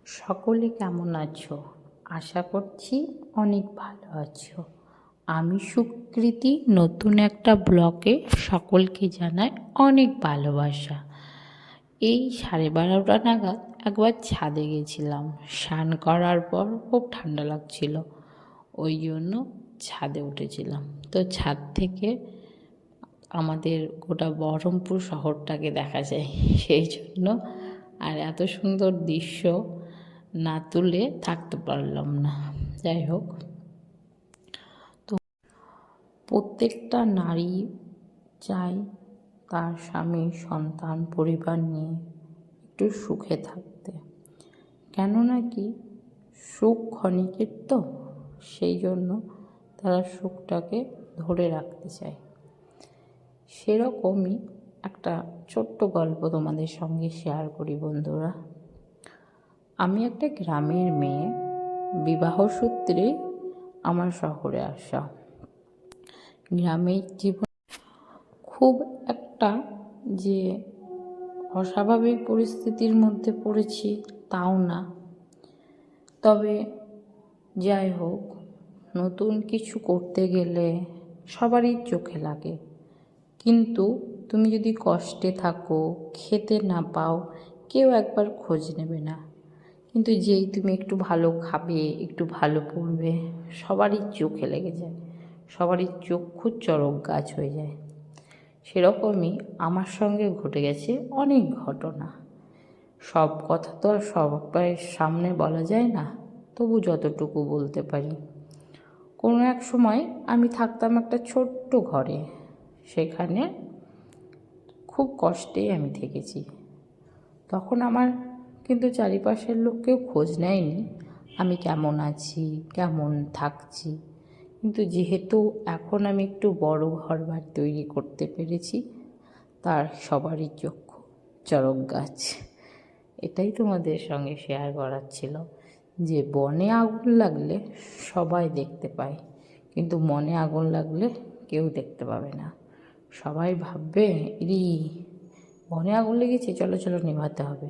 সকলে কেমন আছো? আশা করছি অনেক ভালো আছো। আমি সুকৃতি নতুন একটা ব্লগে সকলকে জানাই অনেক ভালোবাসা। এই 12:30 নাগাদ একবার ছাদে গেছিলাম। স্নান করার পর খুব ঠান্ডা লাগছিল, ওই জন্য ছাদে উঠেছিলাম। তো ছাদ থেকে আমাদের গোটা বহরমপুর শহরটাকে দেখা যায়, সেই জন্য আর এত সুন্দর দৃশ্য না তুলে থাকতে পারলাম না। যাই হোক, তো প্রত্যেকটা নারী চায় তার স্বামী, সন্তান, পরিবার নিয়ে একটু সুখে থাকতে। কেননা কি, সুখ ক্ষণিকের, তো সেই জন্য তারা সুখটাকে ধরে রাখতে চায়। সেরকমই একটা ছোট্ট গল্প তোমাদের সঙ্গে শেয়ার করি বন্ধুরা। আমি একটা গ্রামের মেয়ে, বিবাহ সূত্রে আমার শহরে আসা। গ্রামের জীবন খুব একটা যে অস্বাভাবিক পরিস্থিতির মধ্যে পড়েছি তাও না, তবে যাই হোক, নতুন কিছু করতে গেলে সবারই চোখে লাগে। কিন্তু তুমি যদি কষ্টে থাকো, খেতে না পাও, কেউ একবার খোঁজ নেবে না। কিন্তু যেই তুমি একটু ভালো খাবে, একটু ভালো পড়বে, সবারই চোখে লেগে যায়, সবারই চক্ষু চড়ক গাছ হয়ে যায়। সেরকমই আমার সঙ্গে ঘটে গেছে অনেক ঘটনা। সব কথা তো আর সবার সামনে বলা যায় না, তবু যতটুকু বলতে পারি। কোনো এক সময় আমি থাকতাম একটা ছোট্ট ঘরে, সেখানে খুব কষ্টেই আমি থেকেছি। তখন আমার কিন্তু চারিপাশের লোক কেউ খোঁজ নেয়নি আমি কেমন আছি, কেমন থাকছি। কিন্তু যেহেতু এখন আমি একটু বড় ঘরবাড়ি তৈরি করতে পেরেছি, তার সবারই চক্ষু চড়ক গাছ। এটাই তোমাদের সঙ্গে শেয়ার করার ছিল, যে বনে আগুন লাগলে সবাই দেখতে পায়, কিন্তু মনে আগুন লাগলে কেউ দেখতে পাবে না। সবাই ভাববে, বনে আগুন লেগেছে, চলো চলো নেভাতে হবে।